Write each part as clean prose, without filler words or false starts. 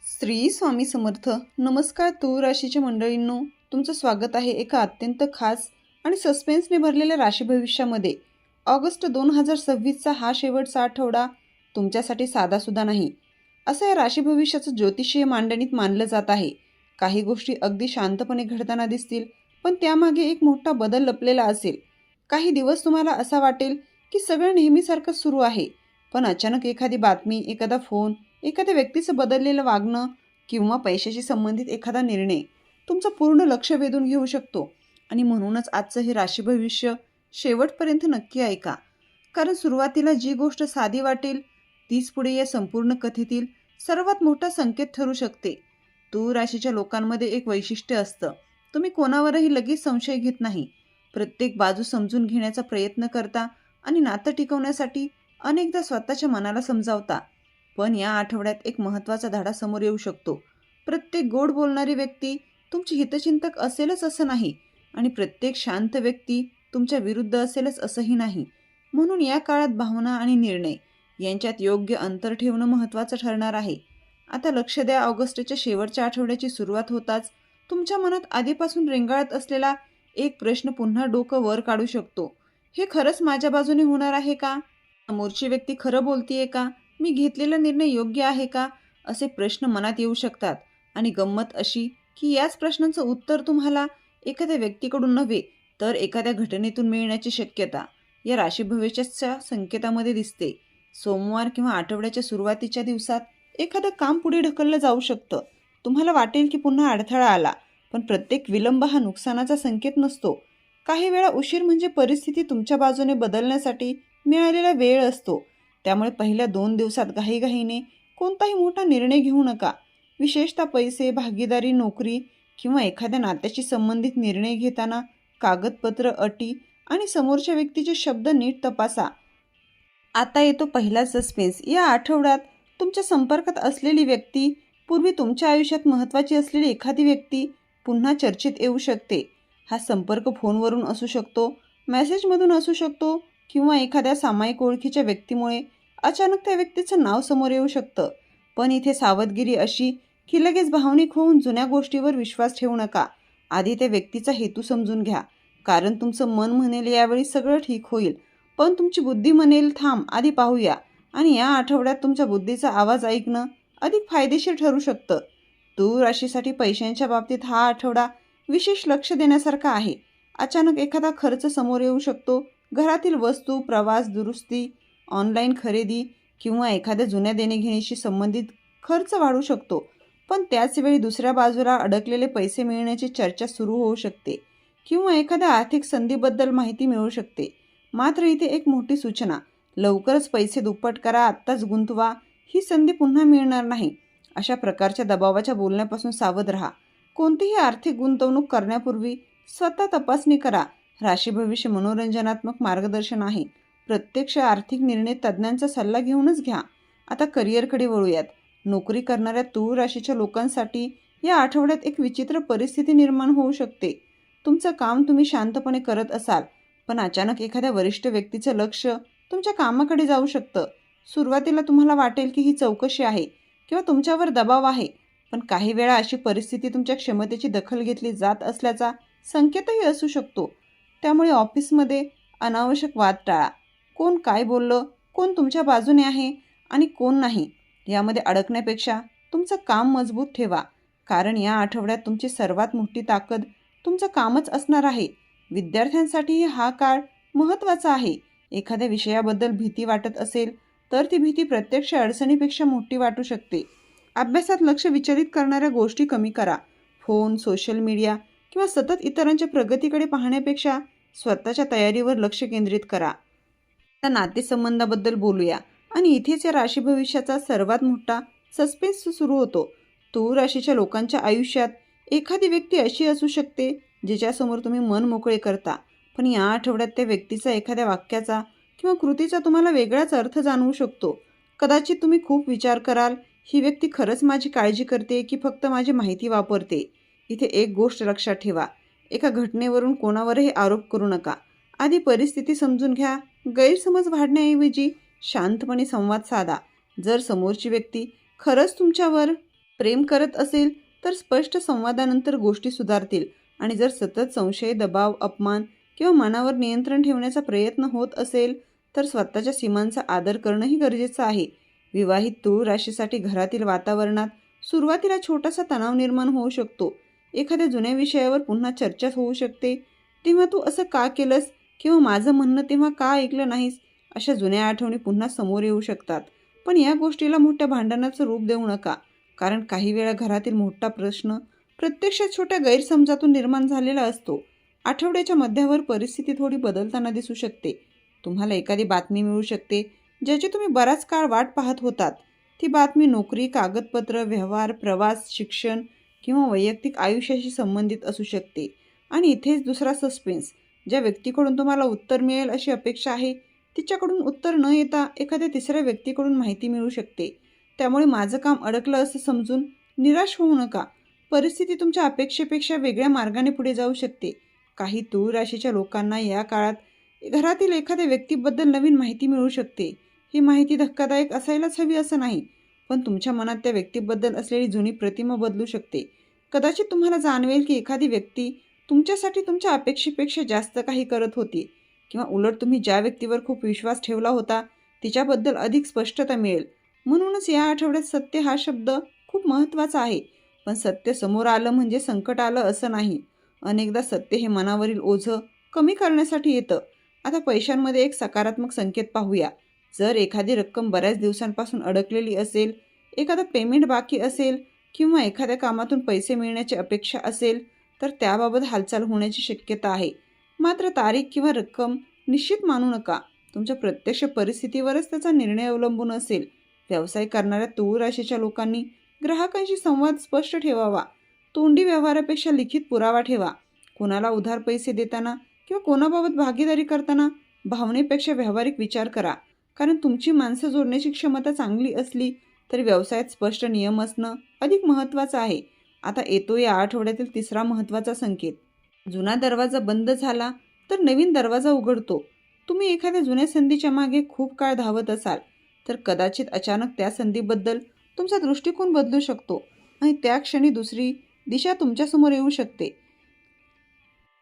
श्री स्वामी समर्थ. नमस्कार तूळ राशीच्या मंडळींनो, तुमचं स्वागत आहे एका अत्यंत खास आणि सस्पेन्सने भरलेल्या राशी भविष्यामध्ये. ऑगस्ट 2026चा हा शेवटचा आठवडा तुमच्यासाठी साधासुद्धा नाही असं या राशी भविष्याचं ज्योतिषीय मांडणीत मानलं जात आहे. काही गोष्टी अगदी शांतपणे घडताना दिसतील, पण त्यामागे एक मोठा बदल लपलेला असेल. काही दिवस तुम्हाला असा वाटेल की सगळं नेहमीसारखं सुरू आहे, पण अचानक एखादी बातमी, एखादा फोन, एखाद्या व्यक्तीचं बदललेलं वागणं किंवा पैशाशी संबंधित एखादा निर्णय तुमचं पूर्ण लक्ष वेधून घेऊ शकतो. आणि म्हणूनच आजचं हे राशी भविष्य शेवटपर्यंत नक्की ऐका, कारण सुरुवातीला जी गोष्ट साधी वाटेल तीच पुढे या संपूर्ण कथेतील सर्वात मोठा संकेत ठरू शकते. तूळ राशीच्या लोकांमध्ये एक वैशिष्ट्य असतं, तुम्ही कोणावरही लगेच संशय घेत नाही. प्रत्येक बाजू समजून घेण्याचा प्रयत्न करता आणि नातं टिकवण्यासाठी अनेकदा स्वतःच्या मनाला समजावता. पण या आठवड्यात एक महत्त्वाचा धडा समोर येऊ शकतो. प्रत्येक गोड बोलणारी व्यक्ती तुमची हितचिंतक असेलच असं नाही, आणि प्रत्येक शांत व्यक्ती तुमच्या विरुद्ध असेलच असंही नाही. म्हणून या काळात भावना आणि निर्णय यांच्यात योग्य अंतर ठेवणं महत्त्वाचं ठरणार आहे. आता लक्ष द्या, ऑगस्टच्या शेवटच्या आठवड्याची सुरुवात होताच तुमच्या मनात आधीपासून रेंगाळत असलेला एक प्रश्न पुन्हा डोकं वर काढू शकतो. हे खरंच माझ्या बाजूने होणार आहे का? समोरची व्यक्ती खरं बोलतीये का? मी घेतलेला निर्णय योग्य आहे का? असे प्रश्न मनात येऊ शकतात. आणि गंमत अशी की याच प्रश्नांचं उत्तर तुम्हाला एखाद्या व्यक्तीकडून नव्हे तर एखाद्या घटनेतून मिळण्याची शक्यता या राशी भविष्याच्या संकेतामध्ये दिसते. सोमवार किंवा आठवड्याच्या सुरुवातीच्या दिवसात एखादं काम पुढे ढकललं जाऊ शकतं. तुम्हाला वाटेल की पुन्हा अडथळा आला, पण प्रत्येक विलंब हा नुकसानाचा संकेत नसतो. काही वेळा उशीर म्हणजे परिस्थिती तुमच्या बाजूने बदलण्यासाठी मिळालेला वेळ असतो. त्यामुळे पहिल्या 2 दिवसात घाईघाईने कोणताही मोठा निर्णय घेऊ नका. विशेषतः पैसे, भागीदारी, नोकरी किंवा एखाद्या नात्याशी संबंधित निर्णय घेताना कागदपत्र, अटी आणि समोरच्या व्यक्तीचे शब्द नीट तपासा. आता येतो पहिला सस्पेन्स. या आठवड्यात तुमच्या संपर्कात असलेली व्यक्ती, पूर्वी तुमच्या आयुष्यात महत्त्वाची असलेली एखादी व्यक्ती पुन्हा चर्चेत येऊ शकते. हा संपर्क फोनवरून असू शकतो, मेसेजमधून असू शकतो किंवा एखाद्या सामायिक ओळखीच्या व्यक्तीमुळे अचानक त्या व्यक्तीचं नाव समोर येऊ शकतं. पण इथे सावधगिरी अशी की लगेच भावनिक होऊन जुन्या गोष्टीवर विश्वास ठेवू नका. आधी त्या व्यक्तीचा हेतू समजून घ्या, कारण तुमचं मन म्हणेल यावेळी सगळं ठीक होईल, पण तुमची बुद्धी म्हणेल थांब आधी पाहूया. आणि या आठवड्यात तुमच्या बुद्धीचा आवाज ऐकणं अधिक फायदेशीर ठरू शकतं. तूळ राशीसाठी पैशांच्या बाबतीत हा आठवडा विशेष लक्ष देण्यासारखा आहे. अचानक एखादा खर्च समोर येऊ शकतो. घरातील वस्तू, प्रवास, दुरुस्ती, ऑनलाईन खरेदी किंवा एखाद्या जुन्या देणेघेणीशी संबंधित खर्च वाढू शकतो. पण त्याच वेळी दुसऱ्या बाजूला अडकलेले पैसे मिळण्याची चर्चा सुरू होऊ शकते किंवा एखाद्या आर्थिक संधीबद्दल माहिती मिळू शकते. मात्र इथे एक मोठी सूचना, लवकरच पैसे दुप्पट करा, आत्ताच गुंतवा, ही संधी पुन्हा मिळणार नाही. अशा प्रकारच्या दबावाच्या बोलण्यापासून सावध राहा. कोणतीही आर्थिक गुंतवणूक करण्यापूर्वी स्वतः तपासणी करा. राशी भविष्य मनोरंजनात्मक मार्गदर्शन आहे. प्रत्यक्ष आर्थिक निर्णय तज्ज्ञांचा सल्ला घेऊनच घ्या. आता करिअरकडे वळूयात. नोकरी करणाऱ्या तूळ राशीच्या लोकांसाठी या आठवड्यात एक विचित्र परिस्थिती निर्माण होऊ शकते. तुमचं काम तुम्ही शांतपणे करत असाल, पण अचानक एखाद्या वरिष्ठ व्यक्तीचं लक्ष तुमच्या कामाकडे जाऊ शकतं. सुरुवातीला तुम्हाला वाटेल की ही चौकशी आहे किंवा तुमच्यावर दबाव आहे, पण काही वेळा अशी परिस्थिती तुमच्या क्षमतेची दखल घेतली जात असल्याचा संकेतही असू शकतो. त्यामुळे ऑफिसमध्ये अनावश्यक वाद टाळा. कोण काय बोललं, कोण तुमच्या बाजूने आहे आणि कोण नाही, यामध्ये अडकण्यापेक्षा तुमचं काम मजबूत ठेवा, कारण या आठवड्यात तुमची सर्वात मोठी ताकद तुमचं कामच असणार आहे. विद्यार्थ्यांसाठीही हा काळ महत्त्वाचा आहे. एखाद्या विषयाबद्दल भीती वाटत असेल तर ती भीती प्रत्यक्ष अडचणीपेक्षा मोठी वाटू शकते. अभ्यासात लक्ष विचलित करणाऱ्या गोष्टी कमी करा. फोन, सोशल मीडिया किंवा सतत इतरांच्या प्रगतीकडे पाहण्यापेक्षा स्वतःच्या तयारीवर लक्ष केंद्रित करा. आता नातेसंबंधाबद्दल बोलूया, आणि इथेच या राशी भविष्याचा सर्वात मोठा सस्पेन्स सुरू होतो. तूळ राशीच्या लोकांच्या आयुष्यात एखादी व्यक्ती अशी असू शकते जिच्यासमोर तुम्ही मन मोकळे करता, पण या आठवड्यात त्या व्यक्तीचा एखाद्या वाक्याचा किंवा कृतीचा तुम्हाला वेगळाच अर्थ जाणवू शकतो. कदाचित तुम्ही खूप विचार कराल, ही व्यक्ती खरंच माझी काळजी करते की फक्त माझी माहिती वापरते. इथे एक गोष्ट लक्षात ठेवा, एका घटनेवरून कोणावरही आरोप करू नका. आधी परिस्थिती समजून घ्या. गैरसमज वाढण्याऐवजी शांतपणे संवाद साधा. जर समोरची व्यक्ती खरंच तुमच्यावर प्रेम करत असेल तर स्पष्ट संवादानंतर गोष्टी सुधारतील आणि जर सतत संशय, दबाव, अपमान किंवा मनावर नियंत्रण ठेवण्याचा प्रयत्न होत असेल तर स्वतःच्या सीमांचा आदर करणंही गरजेचं आहे. विवाहित तूळ राशीसाठी घरातील वातावरणात सुरुवातीला छोटासा तणाव निर्माण होऊ शकतो. एखाद्या जुन्या विषयावर पुन्हा चर्चा होऊ शकते. तेव्हा तू असं का केलंस किंवा माझं म्हणणं तेव्हा का ऐकलं नाहीस, अशा जुन्या आठवणी पुन्हा समोर येऊ शकतात. पण या गोष्टीला मोठ्या भांडणाचं रूप देऊ नका, कारण काही वेळा घरातील मोठा प्रश्न प्रत्यक्षात छोट्या गैरसमजातून निर्माण झालेला असतो. आठवड्याच्या मध्यावर परिस्थिती थोडी बदलताना दिसू शकते. तुम्हाला एखादी बातमी मिळू शकते ज्याची तुम्ही बराच काळ वाट पाहत होतात. ती बातमी नोकरी, कागदपत्र, व्यवहार, प्रवास, शिक्षण किंवा वैयक्तिक आयुष्याशी संबंधित असू शकते. आणि इथेच दुसरा सस्पेन्स, ज्या व्यक्तीकडून तुम्हाला उत्तर मिळेल अशी अपेक्षा आहे तिच्याकडून उत्तर न येता एखाद्या तिसऱ्या व्यक्तीकडून माहिती मिळू शकते. त्यामुळे माझं काम अडकलं असं समजून निराश होऊ नका. परिस्थिती तुमच्या अपेक्षेपेक्षा वेगळ्या मार्गाने पुढे जाऊ शकते. काही तूळ राशीच्या लोकांना या काळात घरातील एखाद्या व्यक्तीबद्दल नवीन माहिती मिळू शकते. ही माहिती धक्कादायक असायलाच हवी असं नाही, पण तुमच्या मनात त्या व्यक्तीबद्दल असलेली जुनी प्रतिमा बदलू शकते. कदाचित तुम्हाला जाणवेल की एखादी व्यक्ती तुमच्यासाठी तुमच्या अपेक्षेपेक्षा जास्त काही करत होती, किंवा उलट तुम्ही ज्या व्यक्तीवर खूप विश्वास ठेवला होता तिच्याबद्दल अधिक स्पष्टता मिळेल. म्हणूनच या आठवड्यात सत्य हा शब्द खूप महत्त्वाचा आहे. पण सत्य समोर आलं म्हणजे संकट आलं असं नाही. अनेकदा सत्य हे मनावरील ओझं कमी करण्यासाठी येतं. आता पैशांमध्ये एक सकारात्मक संकेत पाहूया. जर एखादी रक्कम बऱ्याच दिवसांपासून अडकलेली असेल, एखादं पेमेंट बाकी असेल किंवा एखाद्या कामातून पैसे मिळण्याची अपेक्षा असेल तर त्याबाबत हालचाल होण्याची शक्यता आहे. मात्र तारीख किंवा रक्कम निश्चित मानू नका. तुमच्या प्रत्यक्ष परिस्थितीवरच त्याचा निर्णय अवलंबून असेल. व्यवसाय करणाऱ्या तूळ राशीच्या लोकांनी ग्राहकांशी संवाद स्पष्ट ठेवावा. तोंडी व्यवहारापेक्षा लिखित पुरावा ठेवा. कोणाला उधार पैसे देताना किंवा कोणाबाबत भागीदारी करताना भावनेपेक्षा व्यावहारिक विचार करा. कारण तुमची माणसं जोडण्याची क्षमता चांगली असली तरी व्यवसायात स्पष्ट नियम असणं अधिक महत्त्वाचं आहे. आता येतो या आठवड्यातील तिसरा महत्त्वाचा संकेत. जुना दरवाजा बंद झाला तर नवीन दरवाजा उघडतो. तुम्ही एखाद्या जुन्या संधीच्या मागे खूप काळ धावत असाल तर कदाचित अचानक त्या संधीबद्दल तुमचा दृष्टिकोन बदलू शकतो आणि त्या क्षणी दुसरी दिशा तुमच्यासमोर येऊ शकते.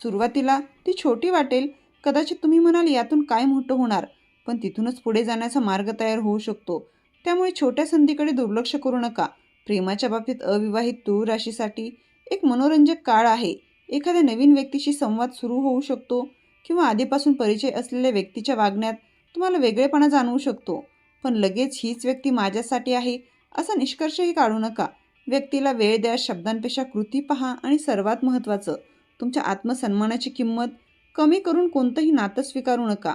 सुरुवातीला ती छोटी वाटेल. कदाचित तुम्ही म्हणाल यातून काय मोठं होणार, पण तिथूनच पुढे जाण्याचा मार्ग तयार होऊ शकतो. त्यामुळे छोट्या संधीकडे दुर्लक्ष करू नका. प्रेमाच्या बाबतीत अविवाहित तूळ राशीसाठी एक मनोरंजक काळ आहे. एखाद्या नवीन व्यक्तीशी संवाद सुरू होऊ शकतो किंवा आधीपासून परिचय असलेल्या व्यक्तीच्या वागण्यात तुम्हाला वेगळेपणा जाणवू शकतो. पण लगेच हीच व्यक्ती माझ्यासाठी आहे असा निष्कर्षही काढू नका. व्यक्तीला वेळ द्या, शब्दांपेक्षा कृती पहा आणि सर्वात महत्त्वाचं, तुमच्या आत्मसन्मानाची किंमत कमी करून कोणतंही नातं स्वीकारू नका.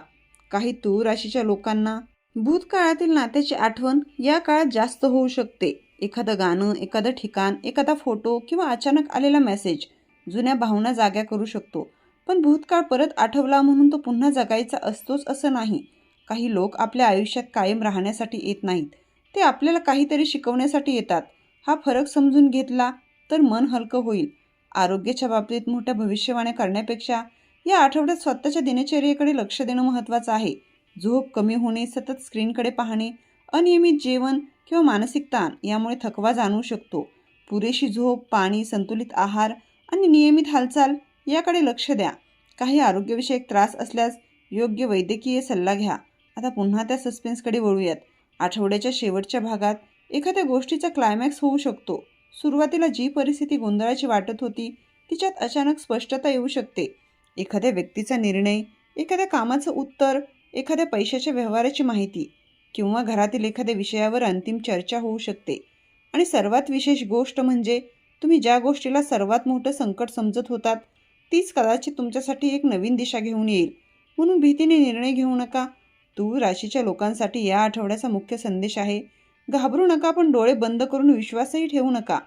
काही तूळ राशीच्या लोकांना भूतकाळातील नात्याची आठवण या काळात जास्त होऊ शकते. एखादं गाणं, एखादं ठिकाण, एखादा फोटो किंवा अचानक आलेला मेसेज जुन्या भावना जाग्या करू शकतो. पण भूतकाळ परत आठवला म्हणून तो पुन्हा जगायचा असतोच असं नाही. काही लोक आपल्या आयुष्यात कायम राहण्यासाठी येत नाहीत, ते आपल्याला काहीतरी शिकवण्यासाठी येतात. हा फरक समजून घेतला तर मन हलकं होईल. आरोग्याच्या बाबतीत मोठ्या भविष्यवाण्या करण्यापेक्षा या आठवड्यात स्वतःच्या दिनचर्येकडे लक्ष देणं महत्त्वाचं आहे. झोप कमी होणे, सतत स्क्रीनकडे पाहणे, अनियमित जेवण किंवा मानसिक ताण यामुळे थकवा जाणवू शकतो. पुरेशी झोप, पाणी, संतुलित आहार आणि नियमित हालचाल याकडे लक्ष द्या. काही आरोग्यविषयक त्रास असल्यास योग्य वैद्यकीय सल्ला घ्या. आता पुन्हा त्या सस्पेन्सकडे वळूयात. आठवड्याच्या शेवटच्या भागात एखाद्या गोष्टीचा क्लायमॅक्स होऊ शकतो. सुरुवातीला जी परिस्थिती गोंधळाची वाटत होती तिच्यात अचानक स्पष्टता येऊ शकते. एखाद्या व्यक्तीचा निर्णय, एखाद्या कामाचं उत्तर, एखाद्या पैशाच्या व्यवहाराची माहिती किंवा घरातील एखाद्या विषयावर अंतिम चर्चा होऊ शकते. आणि सर्वात विशेष गोष्ट म्हणजे तुम्ही ज्या गोष्टीला सर्वात मोठं संकट समजत होतात तीच कदाचित तुमच्यासाठी एक नवीन दिशा घेऊन येईल. म्हणून भीतीने निर्णय घेऊ नका. तूळ राशीच्या लोकांसाठी या आठवड्याचा मुख्य संदेश आहे, घाबरू नका, पण डोळे बंद करून विश्वासही ठेवू नका.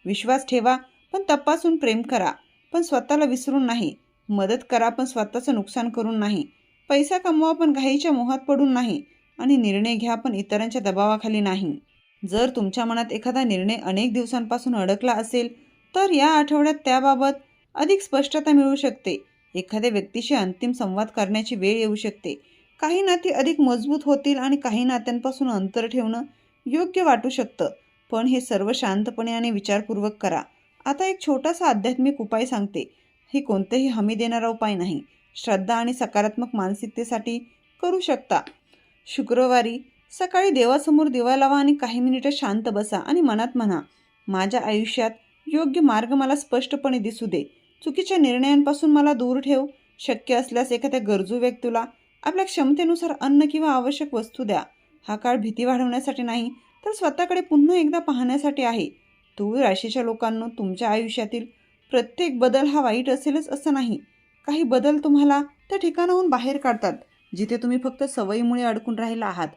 विश्वास ठेवा पण तपासून. प्रेम करा पण स्वतःला विसरून नाही. मदत करा पण स्वतःचं नुकसान करून नाही. पैसा कमवा पण घाईच्या मोहात पडून नाही. आणि निर्णय घ्या पण इतरांच्या दबावाखाली नाही. जर तुमच्या मनात एखादा निर्णय अनेक दिवसांपासून अडकला असेल तर या आठवड्यात त्याबाबत अधिक स्पष्टता मिळू शकते. एखाद्या व्यक्तीशी अंतिम संवाद करण्याची वेळ येऊ शकते. काही नाती अधिक मजबूत होतील आणि काही नात्यांपासून अंतर ठेवणं योग्य वाटू शकतं. पण हे सर्व शांतपणे आणि विचारपूर्वक करा. आता एक छोटासा आध्यात्मिक उपाय सांगते. ही कोणतेही हमी देणारा उपाय नाही. श्रद्धा आणि सकारात्मक मानसिकतेसाठी करू शकता. शुक्रवारी सकाळी देवासमोर दिवा लावा आणि काही मिनिटं शांत बसा आणि मनात म्हणा, माझ्या आयुष्यात योग्य मार्ग मला स्पष्टपणे दिसू दे. चुकीच्या निर्णयांपासून मला दूर ठेव. शक्य असल्यास एखाद्या गरजू व्यक्तीला आपल्या क्षमतेनुसार अन्न किंवा आवश्यक वस्तू द्या. हा काळ भीती वाढवण्यासाठी नाही, तर स्वतःकडे पुन्हा एकदा पाहण्यासाठी आहे. तूळ राशीच्या लोकांनो, तुमच्या आयुष्यातील प्रत्येक बदल हा वाईट असेलच असं नाही. काही बदल तुम्हाला त्या ठिकाणाहून बाहेर काढतात जिथे तुम्ही फक्त सवयीमुळे अडकून राहिला आहात.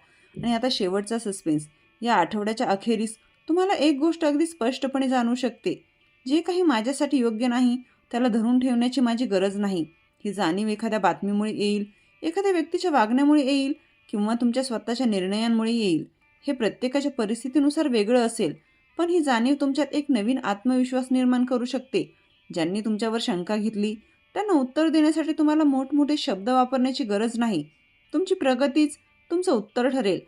आणि आता शेवटचा सस्पेन्स. या आठवड्याच्या अखेरीस तुम्हाला एक गोष्ट अगदी स्पष्टपणे जाणवू शकते. जे काही माझ्यासाठी योग्य नाही त्याला धरून ठेवण्याची माझी गरज नाही. ही जाणीव एखाद्या बातमीमुळे येईल, एखाद्या व्यक्तीच्या वागण्यामुळे येईल किंवा तुमच्या स्वतःच्या निर्णयांमुळे येईल. हे प्रत्येकाच्या परिस्थितीनुसार वेगळं असेल, पण ही जाणीव तुमच्यात एक नवीन आत्मविश्वास निर्माण करू शकते. ज्यांनी तुमच्यावर शंका घेतली त्यांना उत्तर देण्यासाठी तुम्हाला मोठमोठे शब्द वापरण्याची गरज नाही. तुमची प्रगतीच तुमचं उत्तर ठरेल.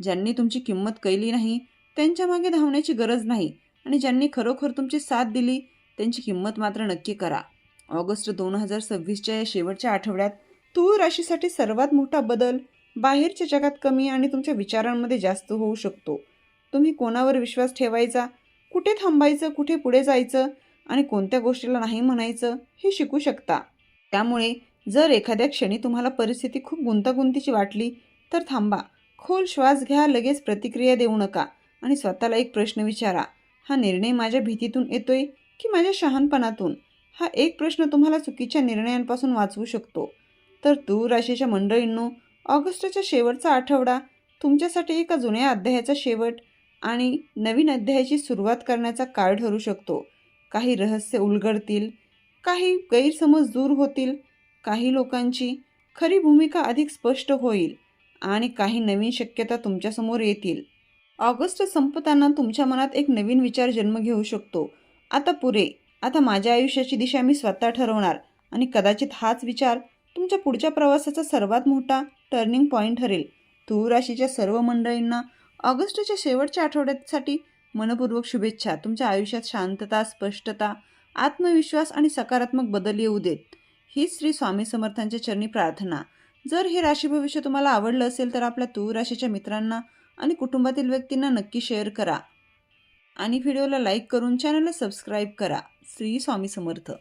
ज्यांनी तुमची किंमत केली नाही त्यांच्या मागे धावण्याची गरज नाही. आणि ज्यांनी खरोखर तुमची साथ दिली त्यांची किंमत मात्र नक्की करा. ऑगस्ट 2026च्या या शेवटच्या आठवड्यात तूळ राशीसाठी सर्वात मोठा बदल बाहेरच्या जगात कमी आणि तुमच्या विचारांमध्ये जास्त होऊ शकतो. तुम्ही कोणावर विश्वास ठेवायचा, कुठे थांबायचं, कुठे पुढे जायचं आणि कोणत्या गोष्टीला नाही म्हणायचं हे शिकू शकता. त्यामुळे जर एखाद्या क्षणी तुम्हाला परिस्थिती खूप गुंतागुंतीची वाटली तर थांबा, खोल श्वास घ्या, लगेच प्रतिक्रिया देऊ नका आणि स्वतःला एक प्रश्न विचारा, हा निर्णय माझ्या भीतीतून येतोय की माझ्या शहाणपणातून? हा एक प्रश्न तुम्हाला चुकीच्या निर्णयांपासून वाचवू शकतो. तर तूळ राशीच्या मंडळींनो, ऑगस्टच्या शेवटचा आठवडा तुमच्यासाठी एका जुन्या अध्यायाचा शेवट आणि नवीन अध्यायाची सुरुवात करण्याचा काळ ठरू शकतो. काही रहस्य उलगडतील, काही गैरसमज दूर होतील, काही लोकांची खरी भूमिका अधिक स्पष्ट होईल आणि काही नवीन शक्यता तुमच्यासमोर येतील. ऑगस्ट संपताना तुमच्या मनात एक नवीन विचार जन्म घेऊ शकतो. आता पुरे, आता माझ्या आयुष्याची दिशा मी स्वतः ठरवणार. आणि कदाचित हाच विचार तुमच्या पुढच्या प्रवासाचा सर्वात मोठा टर्निंग पॉईंट ठरेल. तूळ राशीच्या सर्व मंडळींना ऑगस्टच्या शेवटच्या आठवड्यासाठी मनपूर्वक शुभेच्छा. तुमच्या आयुष्यात शांतता, स्पष्टता, आत्मविश्वास आणि सकारात्मक बदल येऊ देत. हीच श्री स्वामी समर्थांच्या चरणी प्रार्थना. जर हे राशी भविष्य तुम्हाला आवडलं असेल तर आपल्या तूळ राशीच्या मित्रांना आणि कुटुंबातील व्यक्तींना नक्की शेअर करा आणि व्हिडिओला लाईक करून चॅनलला सबस्क्राईब करा. श्री स्वामी समर्थ.